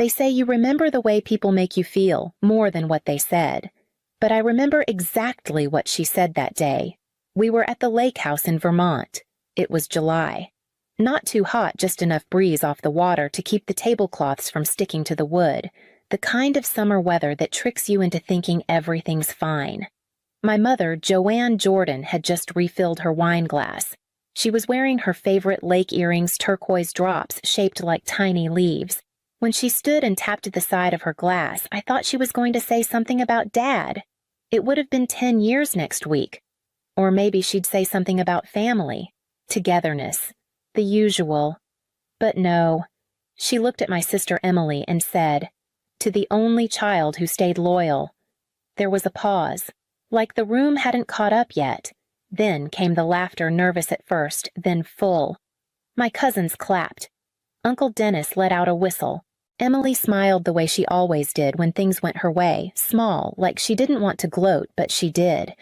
They say you remember the way people make you feel more than what they said. But I remember exactly what she said that day. We were at the lake house in Vermont. It was July. Not too hot, just enough breeze off the water to keep the tablecloths from sticking to the wood. The kind of summer weather that tricks you into thinking everything's fine. My mother, Joanne Jordan, had just refilled her wine glass. She was wearing her favorite Lake Earrings turquoise drops shaped like tiny leaves. When she stood and tapped the side of her glass, I thought she was going to say something about Dad. It would have been 10 years next week. Or maybe she'd say something about family, togetherness, the usual. But no. She looked at my sister Emily and said, "To the only child who stayed loyal." There was a pause, like the room hadn't caught up yet. Then came the laughter, nervous at first, then full. My cousins clapped. Uncle Dennis let out a whistle. Emily smiled the way she always did when things went her way, small, like she didn't want to gloat, but she did.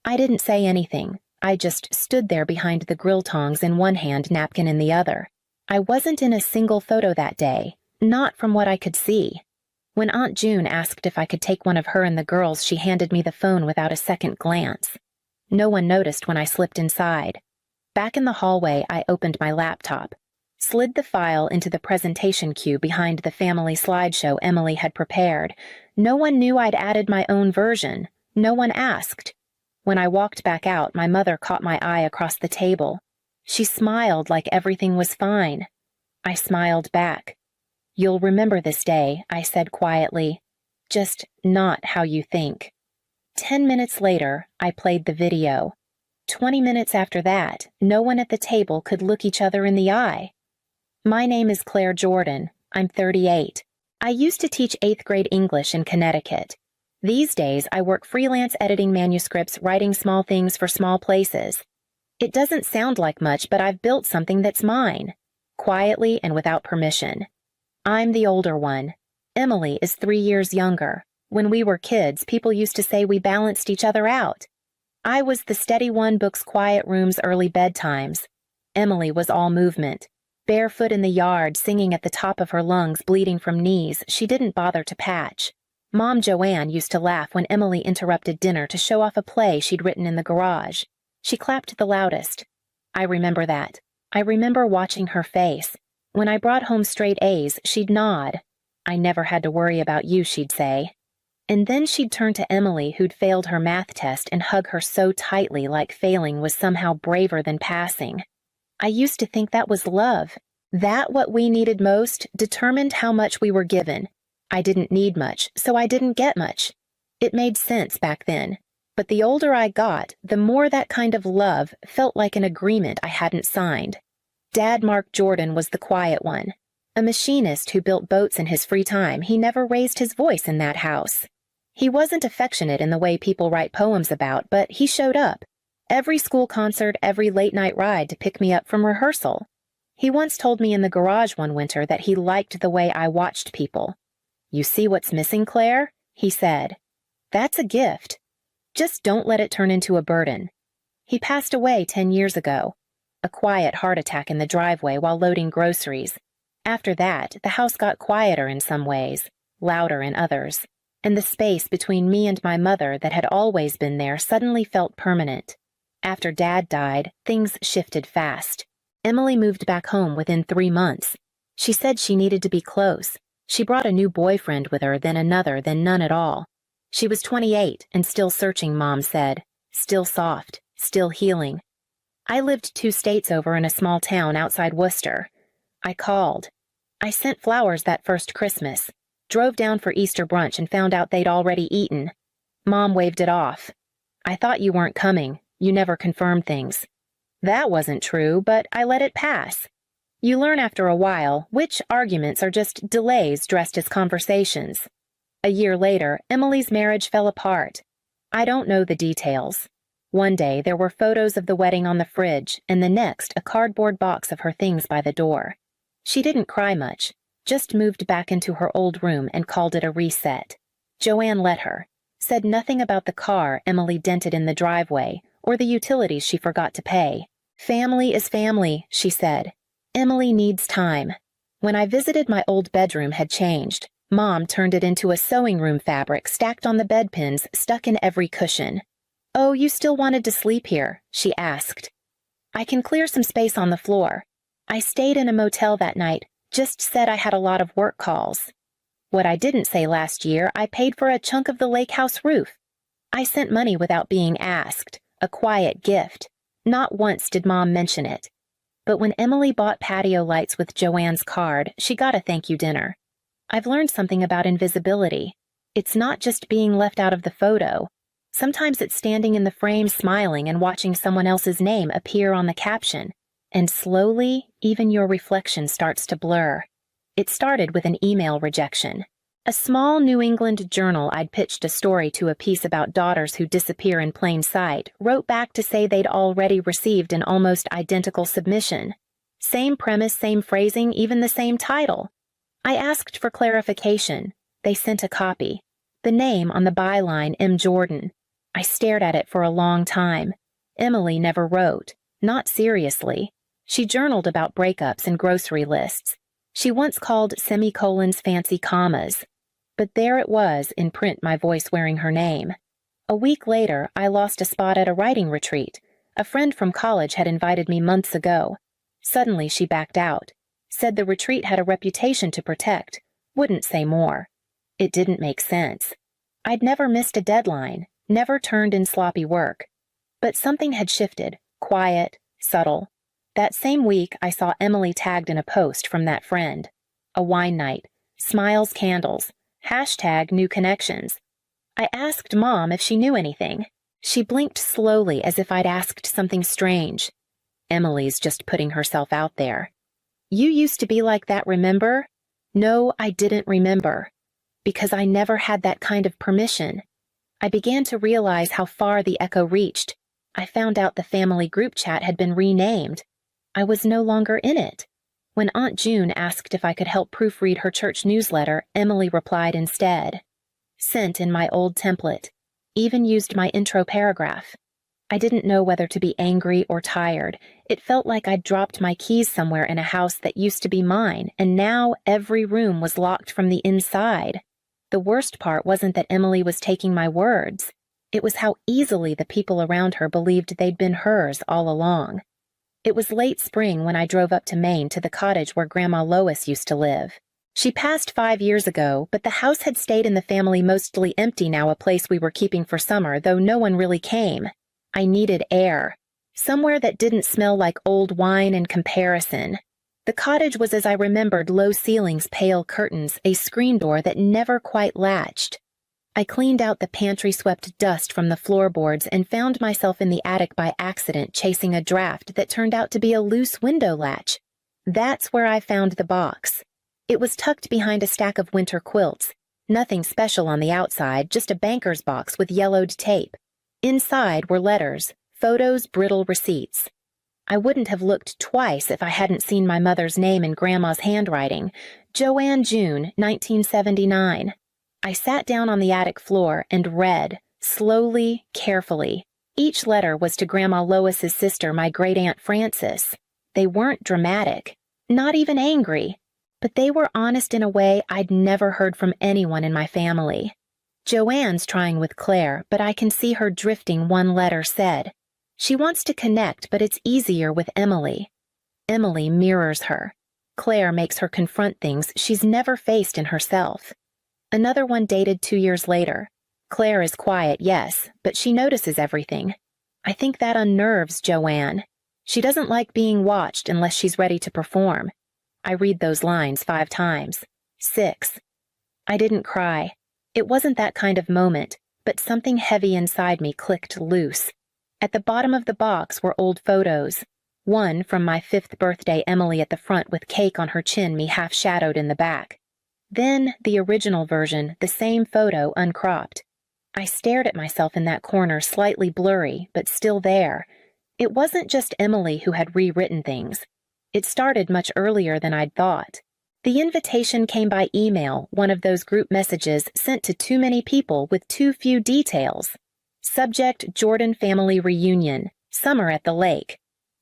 I didn't say anything. I just stood there behind the grill tongs in one hand, napkin in the other. I wasn't in a single photo that day, not from what I could see. When Aunt June asked if I could take one of her and the girls, she handed me the phone without a second glance. No one noticed when I slipped inside. Back in the hallway, I opened my laptop, slid the file into the presentation queue behind the family slideshow Emily had prepared. No one knew I'd added my own version. No one asked. When I walked back out, my mother caught my eye across the table. She smiled like everything was fine. I smiled back. "You'll remember this day," I said quietly. "Just not how you think." 10 minutes later, I played the video. 20 minutes after that, no one at the table could look each other in the eye. My name is Claire Jordan. I'm 38. I used to teach 8th grade English in Connecticut. These days, I work freelance editing manuscripts, writing small things for small places. It doesn't sound like much, but I've built something that's mine, quietly and without permission. I'm the older one. Emily is 3 years younger. When we were kids, people used to say we balanced each other out. I was the steady one, books, quiet rooms, early bedtimes. Emily was all movement. Barefoot in the yard, singing at the top of her lungs, bleeding from knees, she didn't bother to patch. Mom Joanne used to laugh when Emily interrupted dinner to show off a play she'd written in the garage. She clapped the loudest. I remember that. I remember watching her face. When I brought home straight A's, she'd nod. "I never had to worry about you," she'd say. And then she'd turn to Emily, who'd failed her math test, and hug her so tightly, like failing was somehow braver than passing. I used to think that was love. That what we needed most determined how much we were given. I didn't need much, so I didn't get much. It made sense back then. But the older I got, the more that kind of love felt like an agreement I hadn't signed. Dad Mark Jordan was the quiet one. A machinist who built boats in his free time, he never raised his voice in that house. He wasn't affectionate in the way people write poems about, but he showed up. Every school concert, every late-night ride to pick me up from rehearsal. He once told me in the garage one winter that he liked the way I watched people. "You see what's missing, Claire?" he said. "That's a gift. Just don't let it turn into a burden." He passed away 10 years ago. A quiet heart attack in the driveway while loading groceries. After that, the house got quieter in some ways, louder in others, and the space between me and my mother that had always been there suddenly felt permanent. After Dad died, things shifted fast. Emily moved back home within 3 months. She said she needed to be close. She brought a new boyfriend with her, then another, then none at all. She was 28 and still searching, Mom said. Still soft, still healing. I lived 2 states over in a small town outside Worcester. I called. I sent flowers that first Christmas. Drove down for Easter brunch and found out they'd already eaten. Mom waved it off. "I thought you weren't coming. You never confirmed things." That wasn't true, but I let it pass. You learn after a while which arguments are just delays dressed as conversations. A year later, Emily's marriage fell apart. I don't know the details. One day there were photos of the wedding on the fridge, and the next a cardboard box of her things by the door. She didn't cry much, just moved back into her old room and called it a reset. Joanne let her. Said nothing about the car Emily dented in the driveway or the utilities she forgot to pay. "Family is family," she said. "Emily needs time." When I visited, my old bedroom had changed. Mom turned it into a sewing room fabric stacked on the bedpins, stuck in every cushion. "Oh, you still wanted to sleep here?" she asked. "I can clear some space on the floor. I stayed in a motel that night, just said I had a lot of work calls." What I didn't say last year, I paid for a chunk of the lake house roof. I sent money without being asked, a quiet gift. Not once did Mom mention it. But when Emily bought patio lights with Joanne's card, she got a thank you dinner. I've learned something about invisibility. It's not just being left out of the photo. Sometimes it's standing in the frame smiling and watching someone else's name appear on the caption. And slowly, even your reflection starts to blur. It started with an email rejection. A small New England journal I'd pitched a story to, a piece about daughters who disappear in plain sight, wrote back to say they'd already received an almost identical submission. Same premise, same phrasing, even the same title. I asked for clarification. They sent a copy. The name on the byline, M. Jordan. I stared at it for a long time. Emily never wrote. Not seriously. She journaled about breakups and grocery lists. She once called semicolons fancy commas. But there it was, in print, my voice wearing her name. A week later, I lost a spot at a writing retreat. A friend from college had invited me months ago. Suddenly she backed out. Said the retreat had a reputation to protect. Wouldn't say more. It didn't make sense. I'd never missed a deadline, never turned in sloppy work. But something had shifted, quiet, subtle. That same week, I saw Emily tagged in a post from that friend. A wine night, smiles, candles, #new connections. I asked Mom if she knew anything. She blinked slowly as if I'd asked something strange. Emily's just putting herself out there. "You used to be like that, remember?" No, I didn't remember. Because I never had that kind of permission. I began to realize how far the echo reached. I found out the family group chat had been renamed. I was no longer in it. When Aunt June asked if I could help proofread her church newsletter, Emily replied instead. Sent in my old template. Even used my intro paragraph. I didn't know whether to be angry or tired. It felt like I'd dropped my keys somewhere in a house that used to be mine, and now every room was locked from the inside. The worst part wasn't that Emily was taking my words. It was how easily the people around her believed they'd been hers all along. It was late spring when I drove up to Maine to the cottage where Grandma Lois used to live. She passed 5 years ago, but the house had stayed in the family mostly empty now, a place we were keeping for summer, though no one really came. I needed air. Somewhere that didn't smell like old wine in comparison. The cottage was as I remembered, low ceilings, pale curtains, a screen door that never quite latched. I cleaned out the pantry-swept dust from the floorboards and found myself in the attic by accident chasing a draft that turned out to be a loose window latch. That's where I found the box. It was tucked behind a stack of winter quilts. Nothing special on the outside, just a banker's box with yellowed tape. Inside were letters, photos, brittle receipts. I wouldn't have looked twice if I hadn't seen my mother's name in Grandma's handwriting. Joanne June, 1979. I sat down on the attic floor and read, slowly, carefully. Each letter was to Grandma Lois's sister, my great-aunt Frances. They weren't dramatic, not even angry, but they were honest in a way I'd never heard from anyone in my family. Joanne's trying with Claire, but I can see her drifting. One letter said, "She wants to connect, but it's easier with Emily." Emily mirrors her. Claire makes her confront things she's never faced in herself. Another one dated 2 years later. Claire is quiet, yes, but she notices everything. I think that unnerves Joanne. She doesn't like being watched unless she's ready to perform. I read those lines 5 times. 6. I didn't cry. It wasn't that kind of moment, but something heavy inside me clicked loose. At the bottom of the box were old photos. One from my 5th birthday, Emily at the front with cake on her chin, me half shadowed in the back. Then the original version, the same photo uncropped. I stared at myself in that corner, slightly blurry, but still there. It wasn't just Emily who had rewritten things. It started much earlier than I'd thought. The invitation came by email, one of those group messages sent to too many people with too few details. Subject: Jordan family reunion, summer at the lake.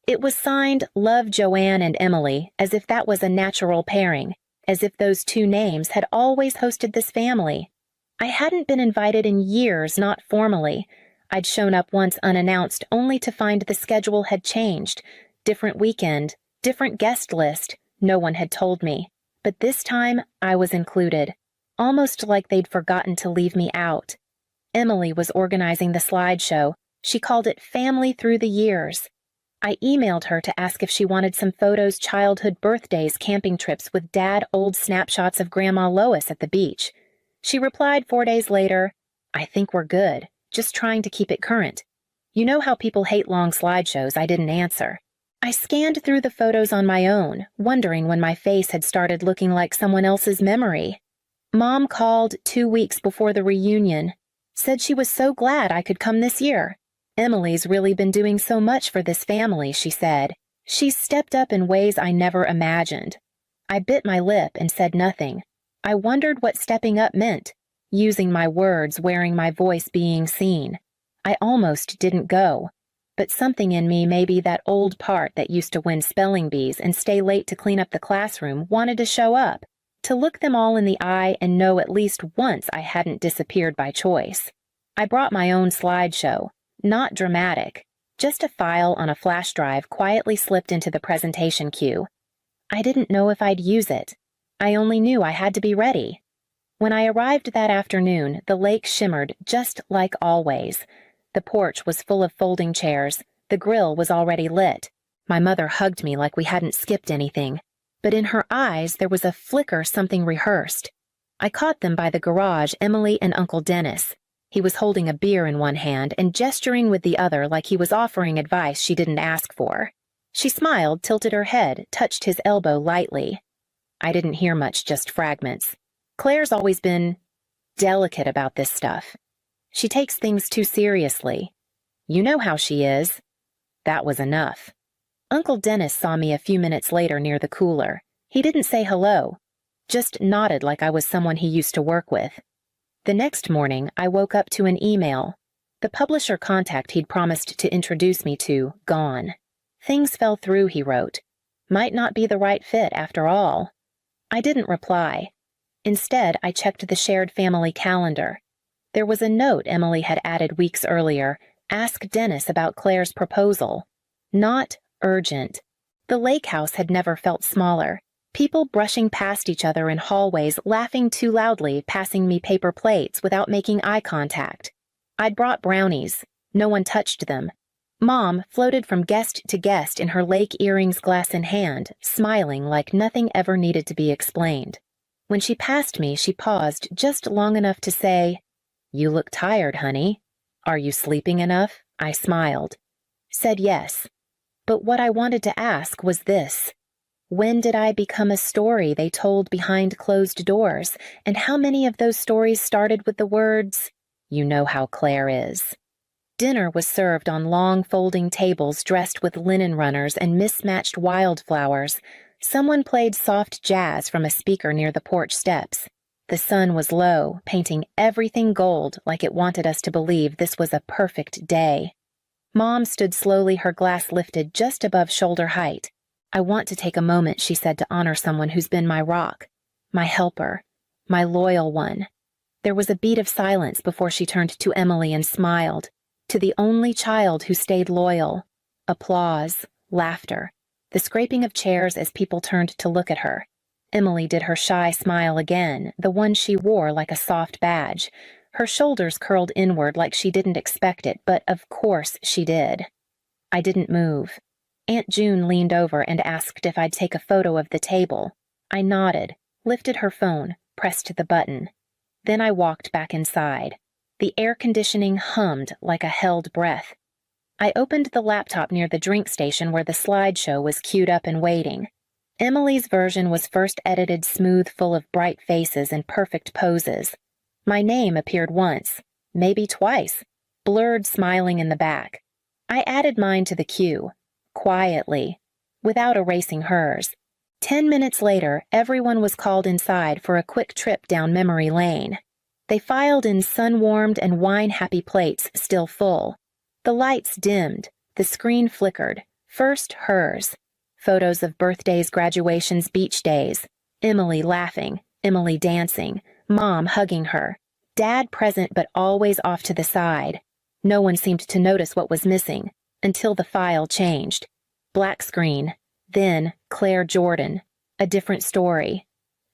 It was signed Love Joanne and Emily, as if that was a natural pairing, as if those two names had always hosted this family. I hadn't been invited in years, not formally. I'd shown up once unannounced only to find the schedule had changed. Different weekend, different guest list, no one had told me. But this time, I was included. Almost like they'd forgotten to leave me out. Emily was organizing the slideshow. She called it Family Through the Years. I emailed her to ask if she wanted some photos, childhood birthdays, camping trips with Dad, old snapshots of Grandma Lois at the beach. She replied 4 days later, "I think we're good, just trying to keep it current." You know how people hate long slideshows. I didn't answer. I scanned through the photos on my own, wondering when my face had started looking like someone else's memory. Mom called 2 weeks before the reunion, said she was so glad I could come this year. Emily's really been doing so much for this family, she said. She's stepped up in ways I never imagined. I bit my lip and said nothing. I wondered what stepping up meant, using my words, wearing my voice, being seen. I almost didn't go, but something in me, maybe that old part that used to win spelling bees and stay late to clean up the classroom, wanted to show up, to look them all in the eye and know at least once I hadn't disappeared by choice. I brought my own slideshow. Not dramatic, just a file on a flash drive quietly slipped into the presentation queue. I didn't know if I'd use it. I only knew I had to be ready. When I arrived that afternoon, the lake shimmered just like always. The porch was full of folding chairs. The grill was already lit. My mother hugged me like we hadn't skipped anything, but in her eyes there was a flicker, something rehearsed. I caught them by the garage, Emily and Uncle Dennis. He was holding a beer in one hand and gesturing with the other like he was offering advice she didn't ask for. She smiled, tilted her head, touched his elbow lightly. I didn't hear much, just fragments. Claire's always been delicate about this stuff. She takes things too seriously. You know how she is. That was enough. Uncle Dennis saw me a few minutes later near the cooler. He didn't say hello, just nodded like I was someone he used to work with. The next morning, I woke up to an email. The publisher contact he'd promised to introduce me to, gone. Things fell through, he wrote. Might not be the right fit after all. I didn't reply. Instead, I checked the shared family calendar. There was a note Emily had added weeks earlier. Ask Dennis about Claire's proposal. Not urgent. The lake house had never felt smaller. People brushing past each other in hallways, laughing too loudly, passing me paper plates without making eye contact. I'd brought brownies. No one touched them. Mom floated from guest to guest in her lake earrings, glass in hand, smiling like nothing ever needed to be explained. When she passed me, she paused just long enough to say, "You look tired, honey. Are you sleeping enough?" I smiled. Said yes. But what I wanted to ask was this. When did I become a story they told behind closed doors, and how many of those stories started with the words, "You know how Claire is"? Dinner was served on long folding tables dressed with linen runners and mismatched wildflowers. Someone played soft jazz from a speaker near the porch steps. The sun was low, painting everything gold like it wanted us to believe this was a perfect day. Mom stood slowly, her glass lifted just above shoulder height. "I want to take a moment," she said, "to honor someone who's been my rock, my helper, my loyal one." There was a beat of silence before she turned to Emily and smiled. To the only child who stayed loyal. Applause, laughter, the scraping of chairs as people turned to look at her. Emily did her shy smile again, the one she wore like a soft badge. Her shoulders curled inward like she didn't expect it, but of course she did. I didn't move. Aunt June leaned over and asked if I'd take a photo of the table. I nodded, lifted her phone, pressed the button. Then I walked back inside. The air conditioning hummed like a held breath. I opened the laptop near the drink station where the slideshow was queued up and waiting. Emily's version was first edited smooth, full of bright faces and perfect poses. My name appeared once, maybe twice, blurred, smiling in the back. I added mine to the queue. Quietly, without erasing hers. 10 minutes later, everyone was called inside for a quick trip down memory lane. They filed in sun-warmed and wine-happy plates still full. The lights dimmed, the screen flickered, First, hers. Photos of birthdays, graduations, beach days. Emily laughing, Emily dancing, Mom hugging her, Dad present but always off to the side. No one seemed to notice what was missing, until the file changed. Black screen. Then, Claire Jordan. A different story.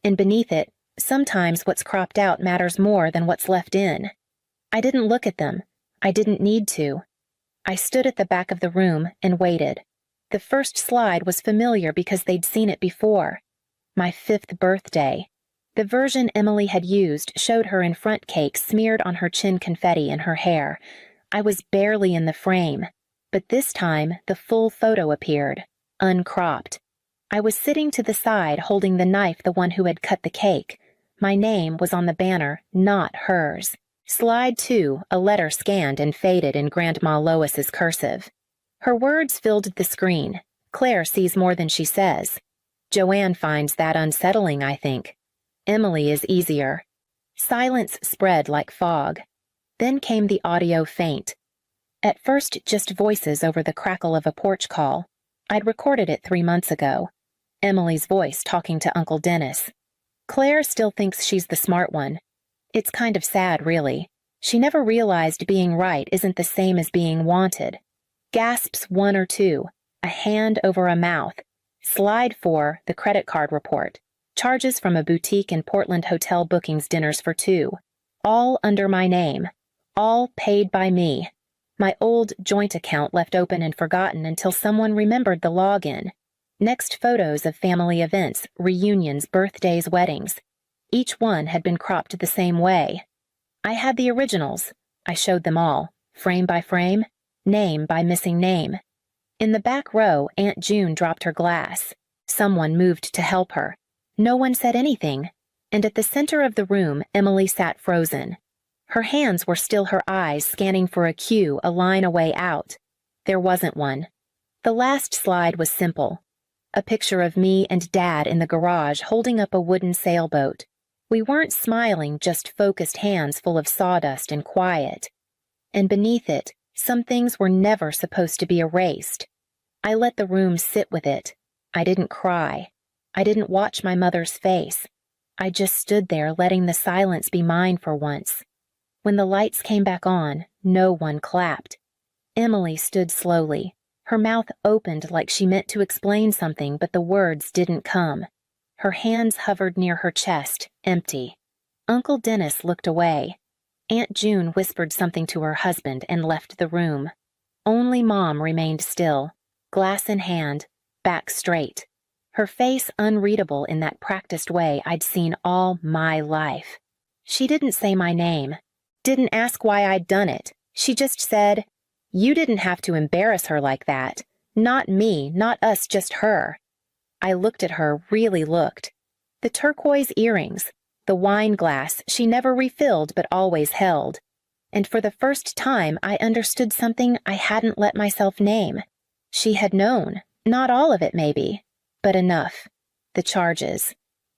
And beneath it, sometimes what's cropped out matters more than what's left in. I didn't look at them. I didn't need to. I stood at the back of the room and waited. The first slide was familiar because they'd seen it before. My 5th birthday. The version Emily had used showed her in front cake smeared on her chin, confetti in her hair. I was barely in the frame, but this time the full photo appeared, uncropped. I was sitting to the side holding the knife, the one who had cut the cake. My name was on the banner, not hers. Slide 2, a letter scanned and faded in Grandma Lois's cursive. Her words filled the screen. Claire sees more than she says. Joanne finds that unsettling, I think. Emily is easier. Silence spread like fog. Then came the audio faint. At first, just voices over the crackle of a porch call. I'd recorded it 3 months ago. Emily's voice talking to Uncle Dennis. Claire still thinks she's the smart one. It's kind of sad, really. She never realized being right isn't the same as being wanted. Gasps 1 or 2, a hand over a mouth. Slide 4, the credit card report. Charges from a boutique in Portland hotel bookings, dinners for 2. All under my name. All paid by me. My old joint account left open and forgotten until someone remembered the login. Next, photos of family events, reunions, birthdays, weddings. Each one had been cropped the same way. I had the originals. I showed them all, frame by frame, name by missing name. In the back row, Aunt June dropped her glass. Someone moved to help her. No one said anything. And at the center of the room, Emily sat frozen. Her hands were still her eyes, scanning for a cue, a line, a way out. There wasn't one. The last slide was simple. A picture of me and Dad in the garage holding up a wooden sailboat. We weren't smiling, just focused hands full of sawdust and quiet. And beneath it, some things were never supposed to be erased. I let the room sit with it. I didn't cry. I didn't watch my mother's face. I just stood there letting the silence be mine for once. When the lights came back on, no one clapped. Emily stood slowly. Her mouth opened like she meant to explain something, but the words didn't come. Her hands hovered near her chest, empty. Uncle Dennis looked away. Aunt June whispered something to her husband and left the room. Only Mom remained still, glass in hand, back straight. Her face unreadable in that practiced way I'd seen all my life. She didn't say my name. Didn't ask why I'd done it. She just said, "You didn't have to embarrass her like that. Not me, not us, just her." I looked at her, really looked. The turquoise earrings, the wine glass she never refilled but always held. And for the first time I understood something I hadn't let myself name. She had known, not all of it maybe, but enough. The charges.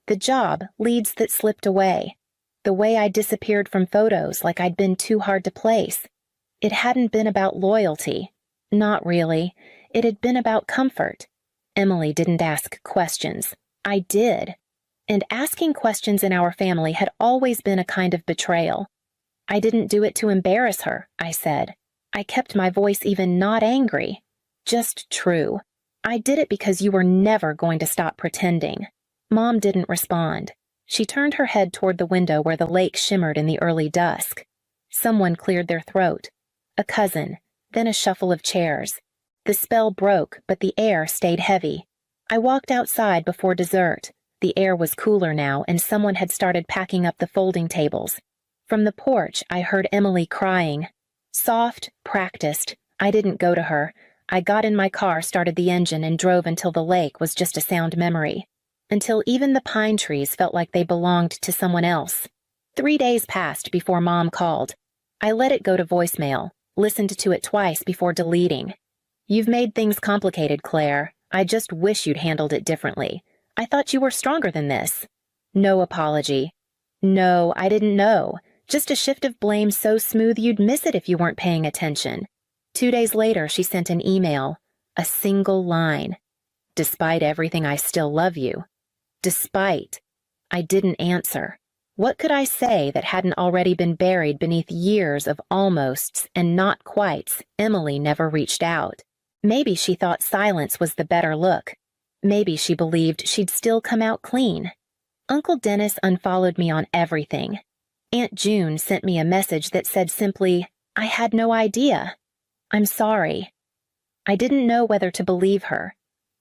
The job, leads that slipped away. The way I disappeared from photos like I'd been too hard to place. It hadn't been about loyalty. Not really. It had been about comfort. Emily didn't ask questions. I did. And asking questions in our family had always been a kind of betrayal. I didn't do it to embarrass her, I said. I kept my voice even not angry. Just true. I did it because you were never going to stop pretending. Mom didn't respond. She turned her head toward the window where the lake shimmered in the early dusk. Someone cleared their throat. A cousin, then a shuffle of chairs. The spell broke, but the air stayed heavy. I walked outside before dessert. The air was cooler now, and someone had started packing up the folding tables. From the porch, I heard Emily crying. Soft, practiced. I didn't go to her. I got in my car, started the engine, and drove until the lake was just a sound memory. Until even the pine trees felt like they belonged to someone else. 3 days passed before Mom called. I let it go to voicemail, listened to it twice before deleting. "You've made things complicated, Claire. I just wish you'd handled it differently. I thought you were stronger than this." No apology. "No, I didn't know. Just a shift of blame so smooth you'd miss it if you weren't paying attention." 2 days later, she sent an email. A single line. Despite everything, I still love you. Despite. I didn't answer. What could I say that hadn't already been buried beneath years of almosts and not quites? Emily never reached out. Maybe she thought silence was the better look. Maybe she believed she'd still come out clean. Uncle Dennis unfollowed me on everything. Aunt June sent me a message that said simply, I had no idea. I'm sorry. I didn't know whether to believe her.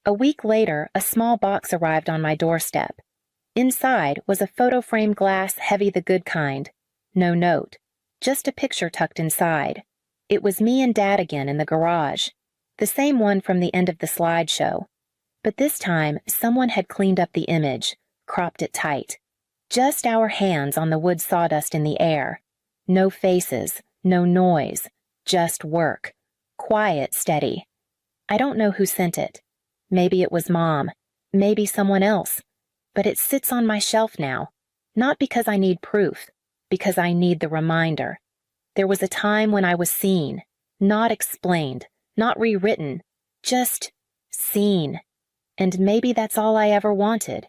A week later, a small box arrived on my doorstep. Inside was a photo frame glass, heavy the good kind. No note. Just a picture tucked inside. It was me and Dad again in the garage. The same one from the end of the slideshow. But this time, someone had cleaned up the image, cropped it tight. Just our hands on the wood sawdust in the air. No faces, no noise, just work. Quiet, steady. I don't know who sent it. Maybe it was Mom, maybe someone else. But it sits on my shelf now. Not because I need proof, because I need the reminder. There was a time when I was seen, not explained, not rewritten, just seen. And maybe that's all I ever wanted.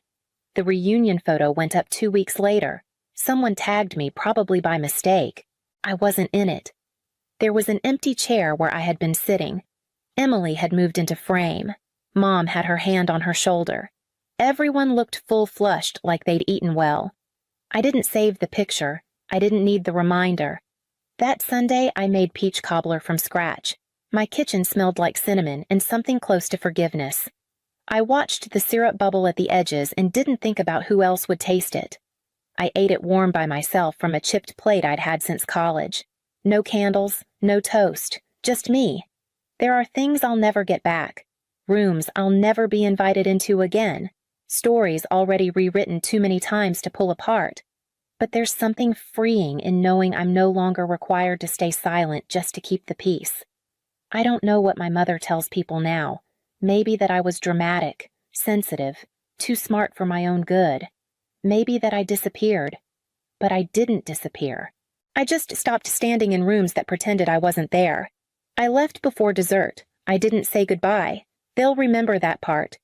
The reunion photo went up 2 weeks later. Someone tagged me, probably by mistake. I wasn't in it. There was an empty chair where I had been sitting. Emily had moved into frame. Mom had her hand on her shoulder. Everyone looked full-flushed, like they'd eaten well. I didn't save the picture. I didn't need the reminder. That Sunday, I made peach cobbler from scratch. My kitchen smelled like cinnamon and something close to forgiveness. I watched the syrup bubble at the edges and didn't think about who else would taste it. I ate it warm by myself from a chipped plate I'd had since college. No candles, no toast, just me. There are things I'll never get back. Rooms I'll never be invited into again. Stories already rewritten too many times to pull apart. But there's something freeing in knowing I'm no longer required to stay silent just to keep the peace. I don't know what my mother tells people now. Maybe that I was dramatic, sensitive, too smart for my own good. Maybe that I disappeared. But I didn't disappear. I just stopped standing in rooms that pretended I wasn't there. I left before dessert. I didn't say goodbye. They'll remember that part.